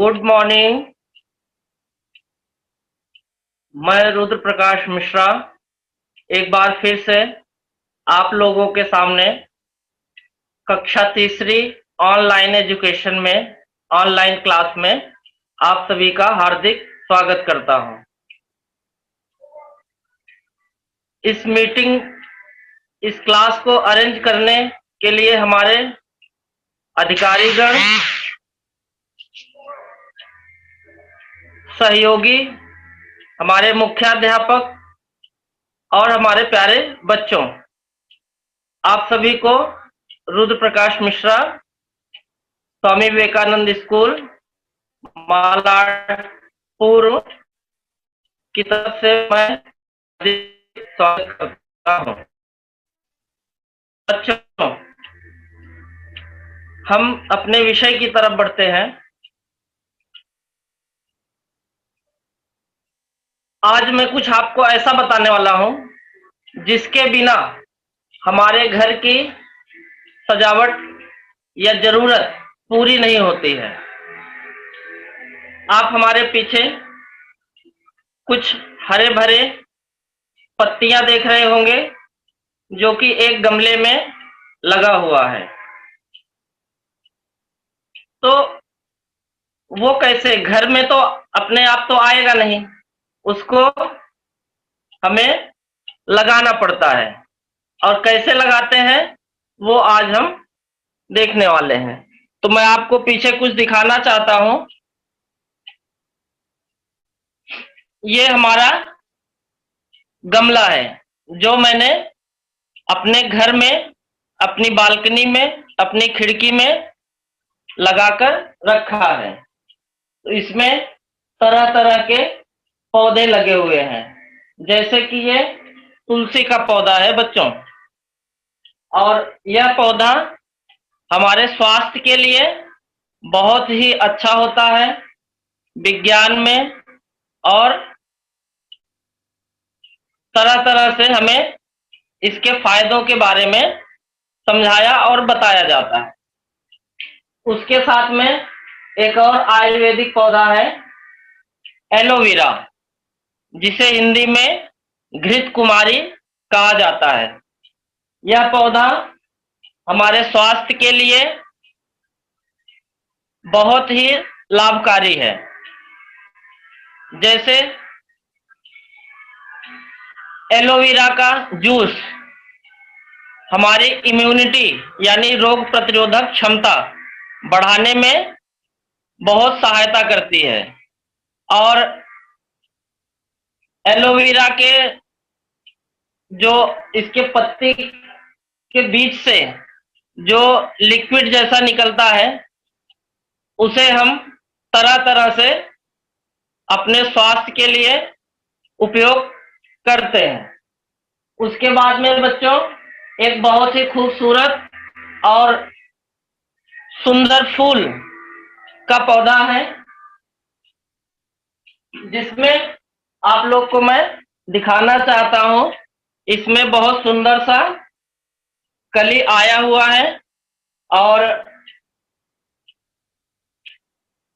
Good morning. मैं रुद्र प्रकाश मिश्रा एक बार फिर से आप लोगों के सामने कक्षा तीसरी ऑनलाइन एजुकेशन में ऑनलाइन क्लास में आप सभी का हार्दिक स्वागत करता हूं। इस क्लास को अरेंज करने के लिए हमारे अधिकारीगण, सहयोगी, हमारे मुख्याध्यापक और हमारे प्यारे बच्चों, आप सभी को रुद्र प्रकाश मिश्रा स्वामी विवेकानंद स्कूल मालापुर की तरफ से मैं स्वागत करता हूं। बच्चों, हम अपने विषय की तरफ बढ़ते हैं। आज मैं कुछ आपको ऐसा बताने वाला हूं जिसके बिना हमारे घर की सजावट या जरूरत पूरी नहीं होती है। आप हमारे पीछे कुछ हरे भरे पत्तियां देख रहे होंगे जो कि एक गमले में लगा हुआ है। तो वो कैसे घर में तो अपने आप तो आएगा नहीं, उसको हमें लगाना पड़ता है। और कैसे लगाते हैं वो आज हम देखने वाले हैं। तो मैं आपको पीछे कुछ दिखाना चाहता हूं। ये हमारा गमला है जो मैंने अपने घर में, अपनी बालकनी में, अपनी खिड़की में लगाकर रखा है। तो इसमें तरह तरह के पौधे लगे हुए हैं, जैसे कि ये तुलसी का पौधा है बच्चों, और यह पौधा हमारे स्वास्थ्य के लिए बहुत ही अच्छा होता है। विज्ञान में और तरह तरह से हमें इसके फायदों के बारे में समझाया और बताया जाता है। उसके साथ में एक और आयुर्वेदिक पौधा है एलोवेरा, जिसे हिंदी में घृत कुमारी कहा जाता है। यह पौधा हमारे स्वास्थ्य के लिए बहुत ही लाभकारी है। जैसे एलोवेरा का जूस हमारी इम्यूनिटी यानी रोग प्रतिरोधक क्षमता बढ़ाने में बहुत सहायता करती है। और एलोवेरा के जो इसके पत्ती के बीच से जो लिक्विड जैसा निकलता है, उसे हम तरह तरह से अपने स्वास्थ्य के लिए उपयोग करते हैं। उसके बाद में बच्चों एक बहुत ही खूबसूरत और सुंदर फूल का पौधा है, जिसमें आप लोग को मैं दिखाना चाहता हूं। इसमें बहुत सुंदर सा कली आया हुआ है और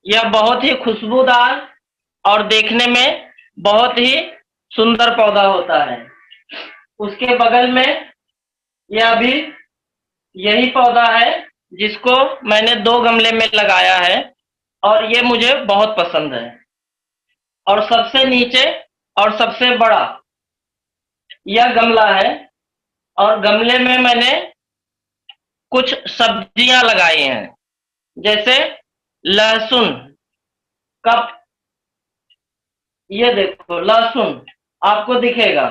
यह बहुत ही खुशबूदार और देखने में बहुत ही सुंदर पौधा होता है। उसके बगल में यह भी यही पौधा है जिसको मैंने 2 गमले में लगाया है और ये मुझे बहुत पसंद है। और सबसे नीचे और सबसे बड़ा यह गमला है और गमले में मैंने कुछ सब्जियां लगाई हैं, जैसे लहसुन का, ये देखो लहसुन आपको दिखेगा।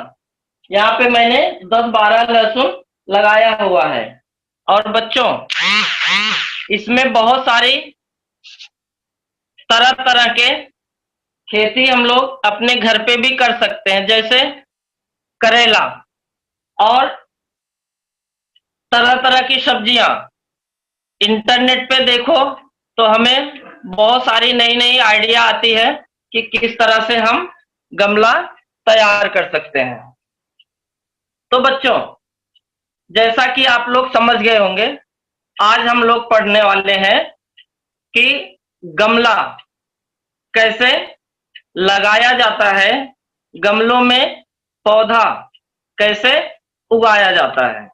यहाँ पे मैंने 10-12 लहसुन लगाया हुआ है। और बच्चों, इसमें बहुत सारी तरह तरह के खेती हम लोग अपने घर पे भी कर सकते हैं, जैसे करेला और तरह तरह की सब्जियां। इंटरनेट पे देखो तो हमें बहुत सारी नई नई आइडिया आती है कि किस तरह से हम गमला तैयार कर सकते हैं। तो बच्चों, जैसा कि आप लोग समझ गए होंगे, आज हम लोग पढ़ने वाले हैं कि गमला कैसे लगाया जाता है, गमलों में पौधा कैसे उगाया जाता है।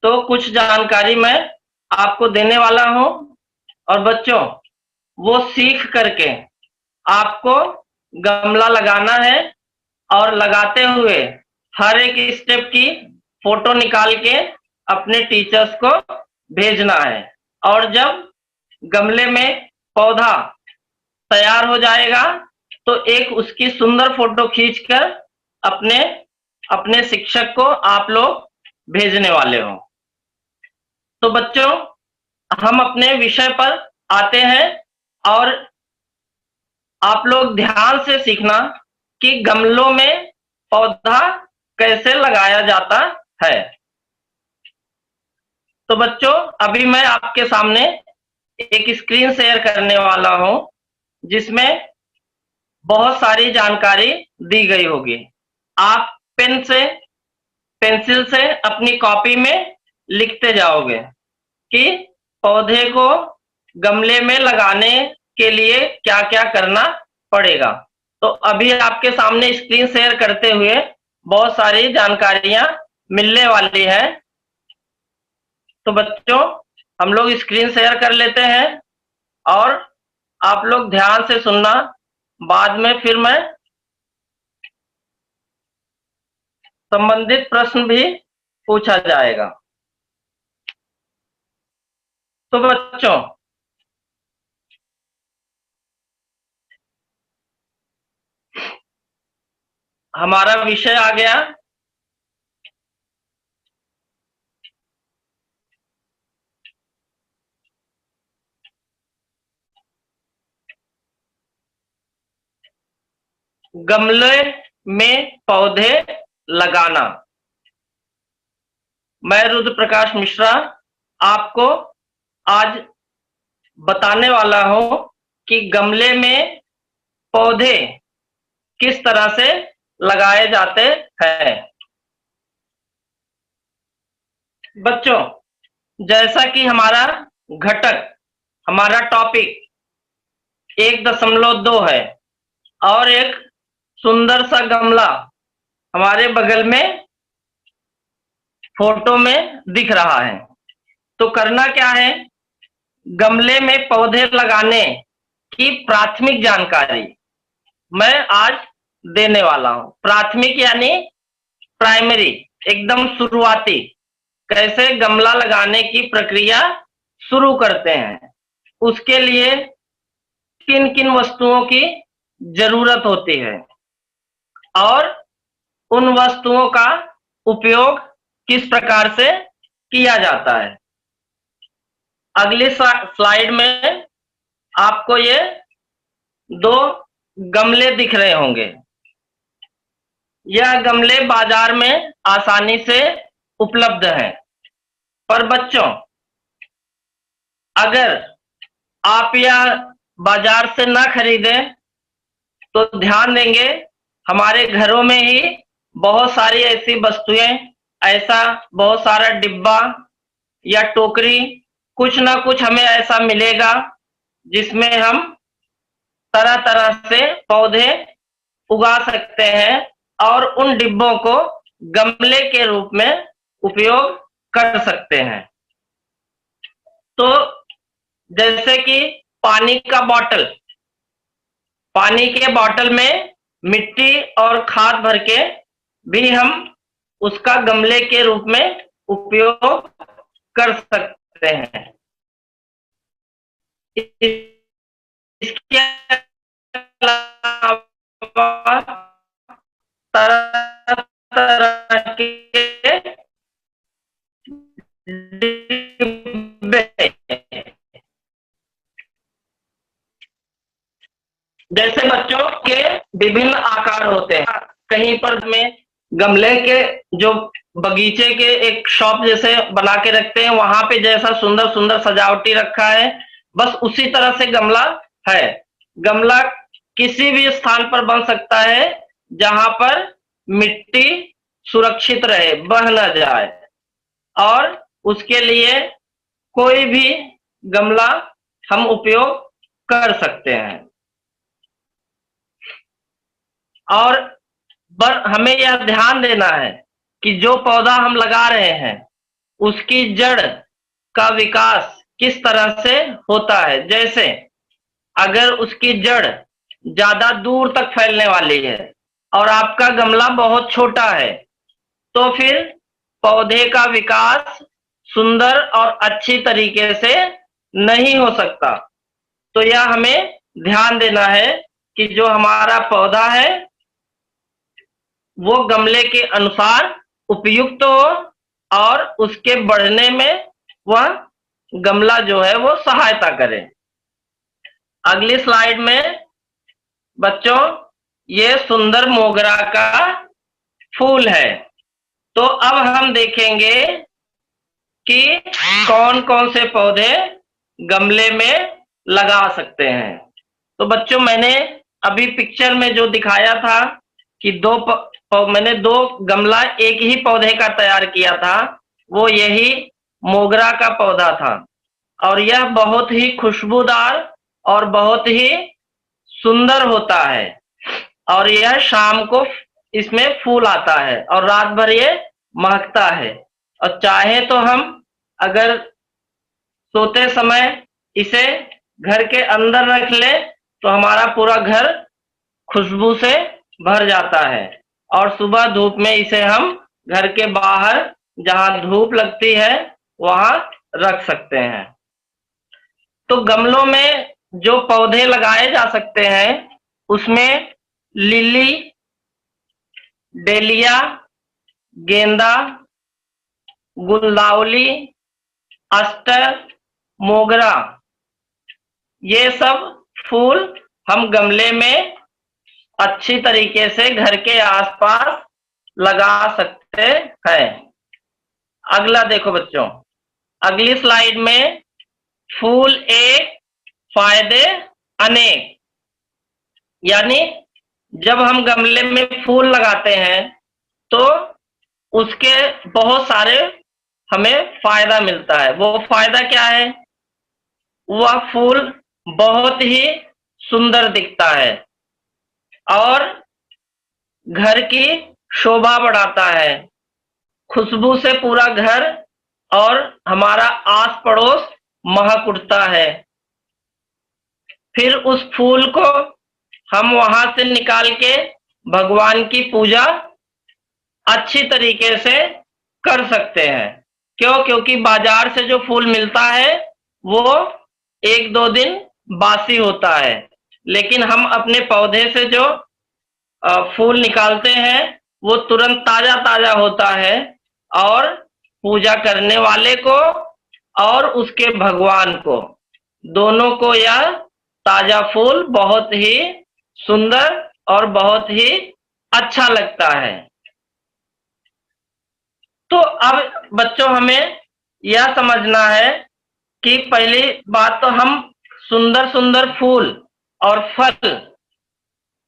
तो कुछ जानकारी मैं आपको देने वाला हूं और बच्चों वो सीख करके आपको गमला लगाना है और लगाते हुए हर एक स्टेप की फोटो निकाल के अपने टीचर्स को भेजना है। और जब गमले में पौधा तैयार हो जाएगा तो एक उसकी सुंदर फोटो खींचकर अपने अपने शिक्षक को आप लोग भेजने वाले हो। तो बच्चों हम अपने विषय पर आते हैं और आप लोग ध्यान से सीखना कि गमलों में पौधा कैसे लगाया जाता है। तो बच्चों अभी मैं आपके सामने एक स्क्रीन शेयर करने वाला हूं जिसमें बहुत सारी जानकारी दी गई होगी। आप पेंसिल से अपनी कॉपी में लिखते जाओगे कि पौधे को गमले में लगाने के लिए क्या क्या करना पड़ेगा। तो अभी आपके सामने स्क्रीन शेयर करते हुए बहुत सारी जानकारियां मिलने वाली है। तो बच्चों हम लोग स्क्रीन शेयर कर लेते हैं और आप लोग ध्यान से सुनना, बाद में फिर मैं संबंधित प्रश्न भी पूछा जाएगा। तो बच्चों हमारा विषय आ गया गमले में पौधे लगाना। मैं रुद्र प्रकाश मिश्रा आपको आज बताने वाला हूं कि गमले में पौधे किस तरह से लगाए जाते हैं। बच्चों जैसा कि हमारा घटक, हमारा टॉपिक 1.2 है और एक सुंदर सा गमला हमारे बगल में फोटो में दिख रहा है। तो करना क्या है, गमले में पौधे लगाने की प्राथमिक जानकारी मैं आज देने वाला हूं। प्राथमिक यानी प्राइमरी, एकदम शुरुआती, कैसे गमला लगाने की प्रक्रिया शुरू करते हैं, उसके लिए किन किन वस्तुओं की जरूरत होती है और उन वस्तुओं का उपयोग किस प्रकार से किया जाता है। अगली स्लाइड में आपको ये 2 गमले दिख रहे होंगे। यह गमले बाजार में आसानी से उपलब्ध हैं। पर बच्चों अगर आप यह बाजार से ना खरीदें तो ध्यान देंगे हमारे घरों में ही बहुत सारी ऐसी वस्तुएं, ऐसा बहुत सारा डिब्बा या टोकरी, कुछ ना कुछ हमें ऐसा मिलेगा जिसमें हम तरह तरह से पौधे उगा सकते हैं और उन डिब्बों को गमले के रूप में उपयोग कर सकते हैं। तो जैसे कि पानी का बॉटल, पानी के बॉटल में मिट्टी और खाद भर के भी हम उसका गमले के रूप में उपयोग कर सकते हैं। इसके अलावा तरह तरह के डिब्बे, जैसे बच्चों के विभिन्न आकार होते हैं। कहीं पर में गमले के जो बगीचे के एक शॉप जैसे बना के रखते हैं, वहां पे जैसा सुंदर सुंदर सजावटी रखा है, बस उसी तरह से गमला है। गमला किसी भी स्थान पर बन सकता है जहां पर मिट्टी सुरक्षित रहे, बह न जाए, और उसके लिए कोई भी गमला हम उपयोग कर सकते हैं। और हमें यह ध्यान देना है कि जो पौधा हम लगा रहे हैं उसकी जड़ का विकास किस तरह से होता है। जैसे अगर उसकी जड़ ज्यादा दूर तक फैलने वाली है और आपका गमला बहुत छोटा है तो फिर पौधे का विकास सुंदर और अच्छी तरीके से नहीं हो सकता। तो यह हमें ध्यान देना है कि जो हमारा पौधा है वो गमले के अनुसार उपयुक्त हो और उसके बढ़ने में वह गमला जो है वो सहायता करे। अगली स्लाइड में बच्चों ये सुंदर मोगरा का फूल है। तो अब हम देखेंगे कि कौन कौन से पौधे गमले में लगा सकते हैं। तो बच्चों मैंने अभी पिक्चर में जो दिखाया था कि मैंने दो गमला एक ही पौधे का तैयार किया था, वो यही मोगरा का पौधा था और यह बहुत ही खुशबूदार और बहुत ही सुंदर होता है और यह शाम को इसमें फूल आता है और रात भर ये महकता है। और चाहे तो हम अगर सोते समय इसे घर के अंदर रख ले तो हमारा पूरा घर खुशबू से भर जाता है और सुबह धूप में इसे हम घर के बाहर जहां धूप लगती है वहां रख सकते हैं। तो गमलों में जो पौधे लगाए जा सकते हैं उसमें लिली, डेलिया, गेंदा, गुलदाउदी, अस्टर, मोगरा, ये सब फूल हम गमले में अच्छी तरीके से घर के आसपास लगा सकते हैं। अगला देखो बच्चों, अगली स्लाइड में फूल एक फायदे अनेक, यानी जब हम गमले में फूल लगाते हैं तो उसके बहुत सारे हमें फायदा मिलता है। वो फायदा क्या है? वह फूल बहुत ही सुंदर दिखता है और घर की शोभा बढ़ाता है, खुशबू से पूरा घर और हमारा आस पड़ोस महक उठता है। फिर उस फूल को हम वहां से निकाल के भगवान की पूजा अच्छी तरीके से कर सकते हैं। क्यों? क्योंकि बाजार से जो फूल मिलता है वो एक दो दिन बासी होता है, लेकिन हम अपने पौधे से जो फूल निकालते हैं वो तुरंत ताजा ताजा होता है और पूजा करने वाले को और उसके भगवान को दोनों को यह ताजा फूल बहुत ही सुंदर और बहुत ही अच्छा लगता है। तो अब बच्चों हमें यह समझना है कि पहली बात तो हम सुंदर सुंदर फूल और फल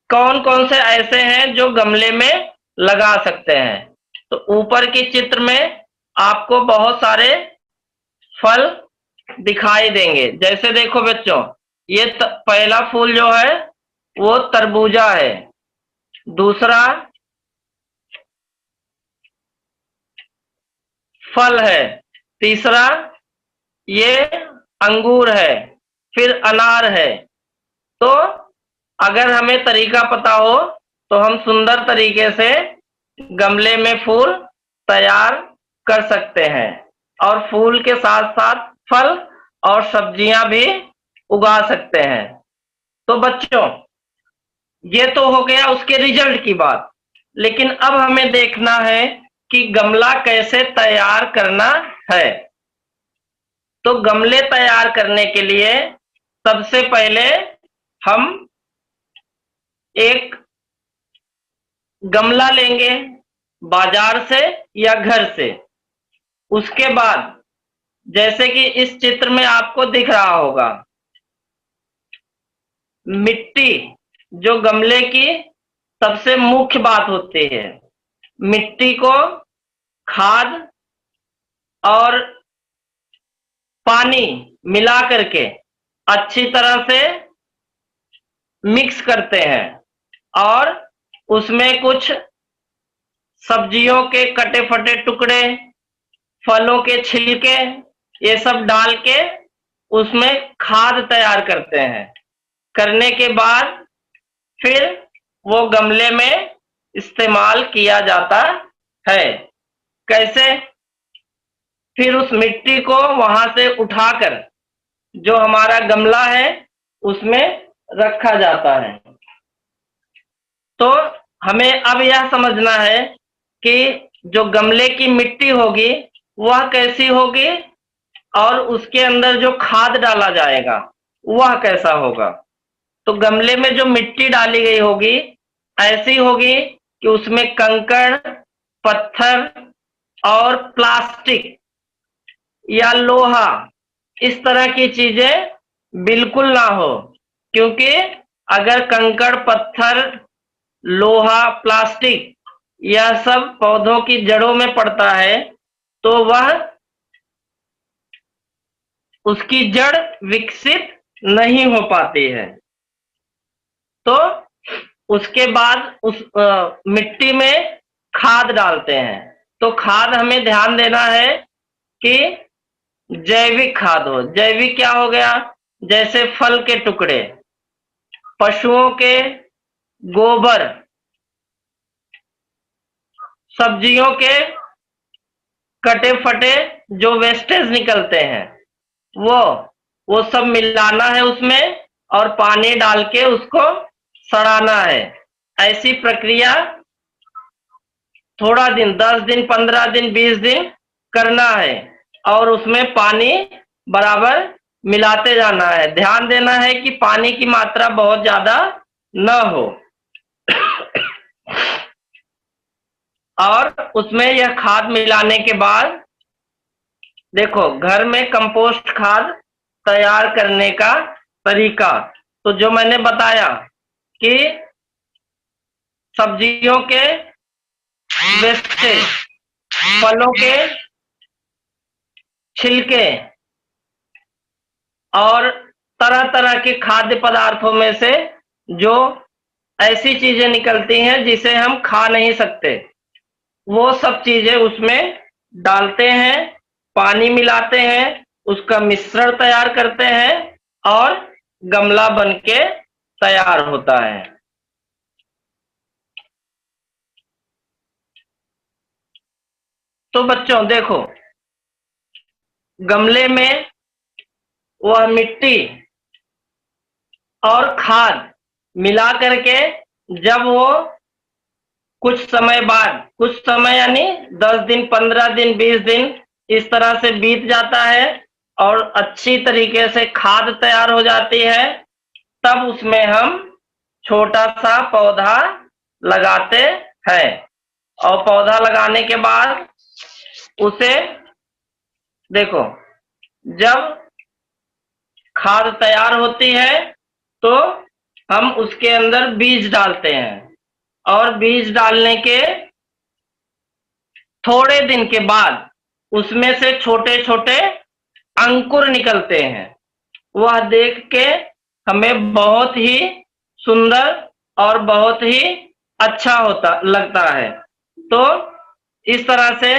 कौन कौन से ऐसे हैं जो गमले में लगा सकते हैं। तो ऊपर की चित्र में आपको बहुत सारे फल दिखाई देंगे। जैसे देखो बच्चों, ये पहला फूल जो है वो तरबूजा है, दूसरा फल है, तीसरा ये अंगूर है, फिर अनार है। तो अगर हमें तरीका पता हो तो हम सुंदर तरीके से गमले में फूल तैयार कर सकते हैं और फूल के साथ साथ फल और सब्जियां भी उगा सकते हैं। तो बच्चों ये तो हो गया उसके रिजल्ट की बात, लेकिन अब हमें देखना है कि गमला कैसे तैयार करना है। तो गमले तैयार करने के लिए सबसे पहले हम एक गमला लेंगे बाजार से या घर से। उसके बाद जैसे कि इस चित्र में आपको दिख रहा होगा, मिट्टी जो गमले की सबसे मुख्य बात होती है, मिट्टी को खाद और पानी मिला करके अच्छी तरह से मिक्स करते हैं और उसमें कुछ सब्जियों के कटे फटे टुकड़े, फलों के छिलके, ये सब डाल के उसमें खाद तैयार करते हैं। करने के बाद फिर वो गमले में इस्तेमाल किया जाता है। कैसे? फिर उस मिट्टी को वहां से उठाकर जो हमारा गमला है उसमें रखा जाता है। तो हमें अब यह समझना है कि जो गमले की मिट्टी होगी वह कैसी होगी और उसके अंदर जो खाद डाला जाएगा वह कैसा होगा। तो गमले में जो मिट्टी डाली गई होगी ऐसी होगी कि उसमें कंकड़, पत्थर और प्लास्टिक या लोहा इस तरह की चीजें बिल्कुल ना हो, क्योंकि अगर कंकड़, पत्थर, लोहा, प्लास्टिक यह सब पौधों की जड़ों में पड़ता है तो वह उसकी जड़ विकसित नहीं हो पाती है। तो उसके बाद उस मिट्टी में खाद डालते हैं। तो खाद हमें ध्यान देना है कि जैविक खाद हो। जैविक क्या हो गया? जैसे फल के टुकड़े, पशुओं के गोबर, सब्जियों के कटे फटे जो वेस्टेज निकलते हैं वो सब मिलाना है उसमें और पानी डाल के उसको सड़ाना है। ऐसी प्रक्रिया थोड़ा दिन, 10 दिन, 15 दिन, 20 दिन करना है और उसमें पानी बराबर मिलाते जाना है। ध्यान देना है कि पानी की मात्रा बहुत ज्यादा न हो। और उसमें यह खाद मिलाने के बाद देखो, घर में कंपोस्ट खाद तैयार करने का तरीका तो जो मैंने बताया कि सब्जियों के वेस्टेज, फलों के छिलके और तरह तरह के खाद्य पदार्थों में से जो ऐसी चीजें निकलती हैं जिसे हम खा नहीं सकते, वो सब चीजें उसमें डालते हैं, पानी मिलाते हैं, उसका मिश्रण तैयार करते हैं और गमला बनके तैयार होता है। तो बच्चों देखो, गमले में वह मिट्टी और खाद मिला करके जब वो कुछ समय बाद, कुछ समय यानी 10 दिन, 15 दिन, 20 दिन इस तरह से बीत जाता है और अच्छी तरीके से खाद तैयार हो जाती है, तब उसमें हम छोटा सा पौधा लगाते हैं। और पौधा लगाने के बाद उसे देखो, जब खाद तैयार होती है तो हम उसके अंदर बीज डालते हैं और बीज डालने के थोड़े दिन के बाद उसमें से छोटे छोटे अंकुर निकलते हैं। वह देख के हमें बहुत ही सुंदर और बहुत ही अच्छा होता लगता है। तो इस तरह से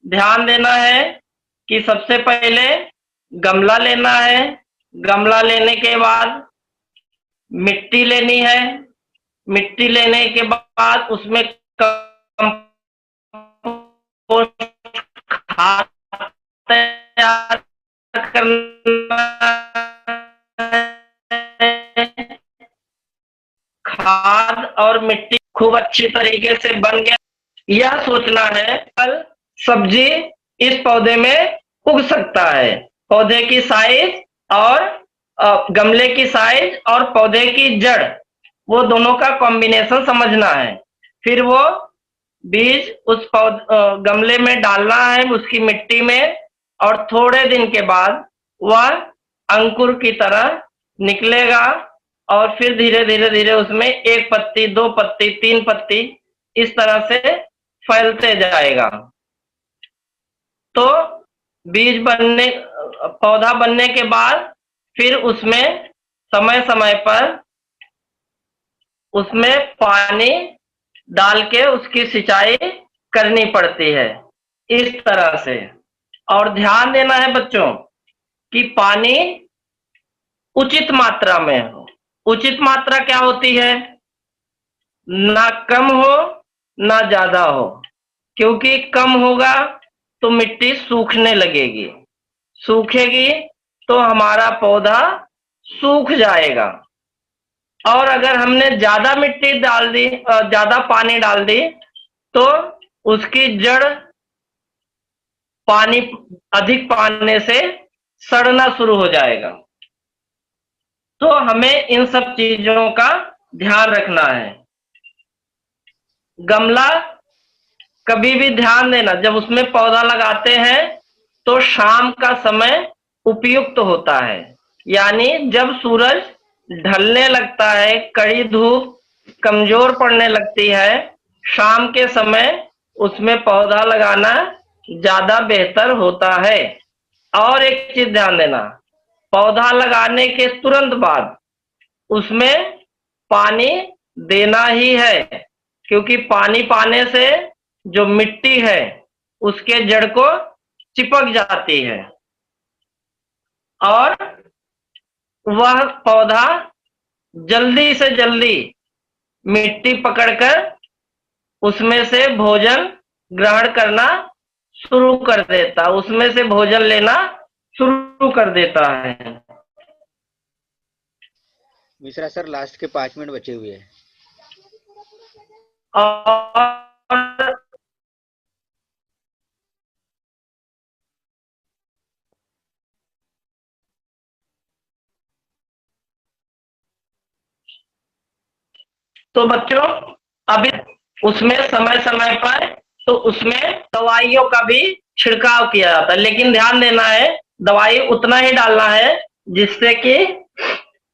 ध्यान देना है कि सबसे पहले गमला लेना है, गमला लेने के बाद मिट्टी लेनी है, मिट्टी लेने के बाद उसमें कंपोस्ट खाद तैयार करना है। खाद और मिट्टी खूब अच्छी तरीके से बन गया, यह सोचना है कल सब्जी इस पौधे में उग सकता है। पौधे की साइज और गमले की साइज और पौधे की जड़, वो दोनों का कॉम्बिनेशन समझना है। फिर वो बीज उस गमले में डालना है, उसकी मिट्टी में, और थोड़े दिन के बाद वह अंकुर की तरह निकलेगा और फिर धीरे धीरे धीरे उसमें 1 पत्ती, 2 पत्ती, 3 पत्ती इस तरह से फैलते जाएगा। तो बीज बनने, पौधा बनने के बाद फिर उसमें समय समय पर उसमें पानी डाल के उसकी सिंचाई करनी पड़ती है, इस तरह से। और ध्यान देना है बच्चों कि पानी उचित मात्रा में हो। उचित मात्रा क्या होती है? ना कम हो ना ज्यादा हो, क्योंकि कम होगा तो मिट्टी सूखने लगेगी, सूखेगी तो हमारा पौधा सूख जाएगा। और अगर हमने ज्यादा मिट्टी डाल दी, ज्यादा पानी डाल दी, तो उसकी जड़ पानी अधिक पाने से सड़ना शुरू हो जाएगा। तो हमें इन सब चीजों का ध्यान रखना है। गमला कभी भी ध्यान देना, जब उसमें पौधा लगाते हैं तो शाम का समय उपयुक्त होता है, यानी जब सूरज ढलने लगता है, कड़ी धूप कमजोर पड़ने लगती है, शाम के समय उसमें पौधा लगाना ज्यादा बेहतर होता है। और एक चीज ध्यान देना, पौधा लगाने के तुरंत बाद उसमें पानी देना ही है, क्योंकि पानी पाने से जो मिट्टी है उसके जड़ को चिपक जाती है और वह पौधा जल्दी से जल्दी मिट्टी पकड़कर उसमें से भोजन ग्रहण करना शुरू कर देता, उसमें से भोजन लेना शुरू कर देता है। मिश्रा सर, लास्ट के 5 मिनट बचे हुए हैं। और तो बच्चों, अभी उसमें समय समय पर तो उसमें दवाइयों का भी छिड़काव किया जाता है, लेकिन ध्यान देना है दवाई उतना ही डालना है जिससे कि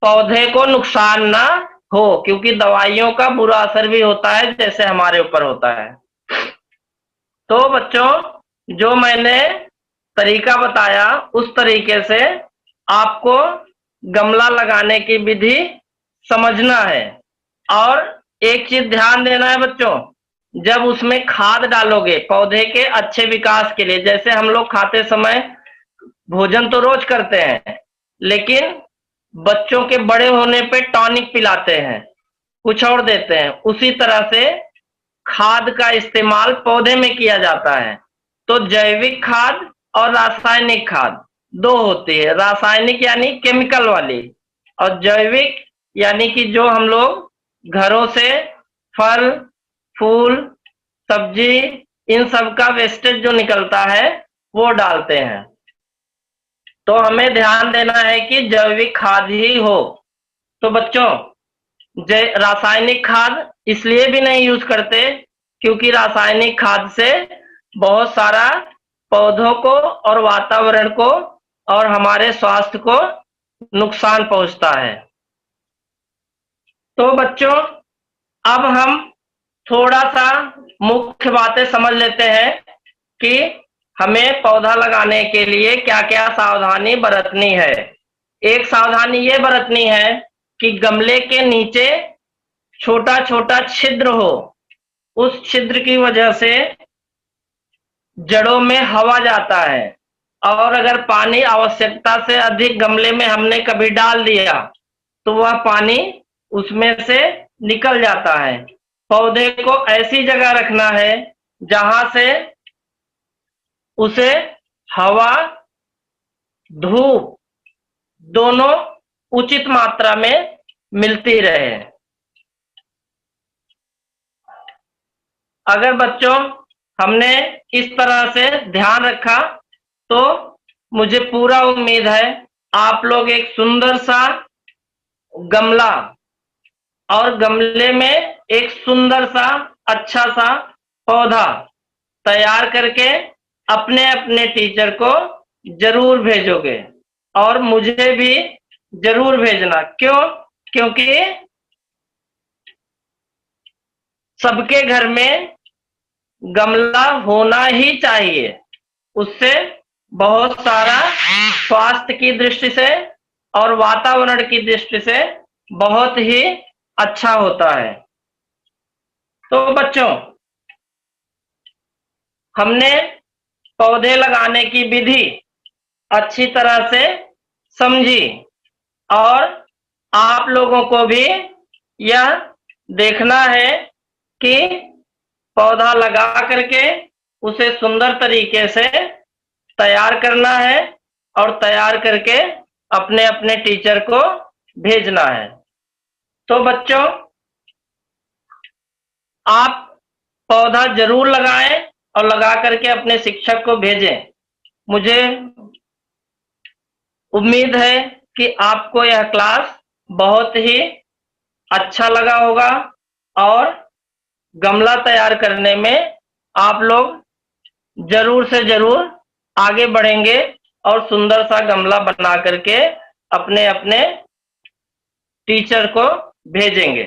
पौधे को नुकसान ना हो, क्योंकि दवाइयों का बुरा असर भी होता है जैसे हमारे ऊपर होता है। तो बच्चों, जो मैंने तरीका बताया उस तरीके से आपको गमला लगाने की विधि समझना है। और एक चीज ध्यान देना है बच्चों, जब उसमें खाद डालोगे पौधे के अच्छे विकास के लिए, जैसे हम लोग खाते समय भोजन तो रोज करते हैं, लेकिन बच्चों के बड़े होने पे टॉनिक पिलाते हैं, कुछ और देते हैं, उसी तरह से खाद का इस्तेमाल पौधे में किया जाता है। तो जैविक खाद और रासायनिक खाद दो होती है, रासायनिक यानी केमिकल वाली, और जैविक यानी कि जो हम लोग घरों से फल फूल सब्जी इन सब का वेस्टेज जो निकलता है वो डालते हैं। तो हमें ध्यान देना है कि जैविक खाद ही हो। तो बच्चों, रासायनिक खाद इसलिए भी नहीं यूज करते क्योंकि रासायनिक खाद से बहुत सारा पौधों को और वातावरण को और हमारे स्वास्थ्य को नुकसान पहुंचता है। तो बच्चों, अब हम थोड़ा सा मुख्य बातें समझ लेते हैं कि हमें पौधा लगाने के लिए क्या क्या सावधानी बरतनी है। एक सावधानी ये बरतनी है कि गमले के नीचे छोटा छोटा छिद्र हो, उस छिद्र की वजह से जड़ों में हवा जाता है, और अगर पानी आवश्यकता से अधिक गमले में हमने कभी डाल दिया तो वह पानी उसमें से निकल जाता है। पौधे को ऐसी जगह रखना है जहां से उसे हवा धूप दोनों उचित मात्रा में मिलती रहे। अगर बच्चों हमने इस तरह से ध्यान रखा तो मुझे पूरा उम्मीद है आप लोग एक सुंदर सा गमला और गमले में एक सुंदर सा अच्छा सा पौधा तैयार करके अपने अपने टीचर को जरूर भेजोगे, और मुझे भी जरूर भेजना। क्यों? क्योंकि सबके घर में गमला होना ही चाहिए, उससे बहुत सारा स्वास्थ्य की दृष्टि से और वातावरण की दृष्टि से बहुत ही अच्छा होता है। तो बच्चों, हमने पौधे लगाने की विधि अच्छी तरह से समझी और आप लोगों को भी यह देखना है कि पौधा लगा करके उसे सुंदर तरीके से तैयार करना है और तैयार करके अपने अपने टीचर को भेजना है। तो बच्चों, आप पौधा जरूर लगाएं और लगा करके अपने शिक्षक को भेजें। मुझे उम्मीद है कि आपको यह क्लास बहुत ही अच्छा लगा होगा और गमला तैयार करने में आप लोग जरूर से जरूर आगे बढ़ेंगे और सुंदर सा गमला बना करके अपने अपने टीचर को भेजेंगे।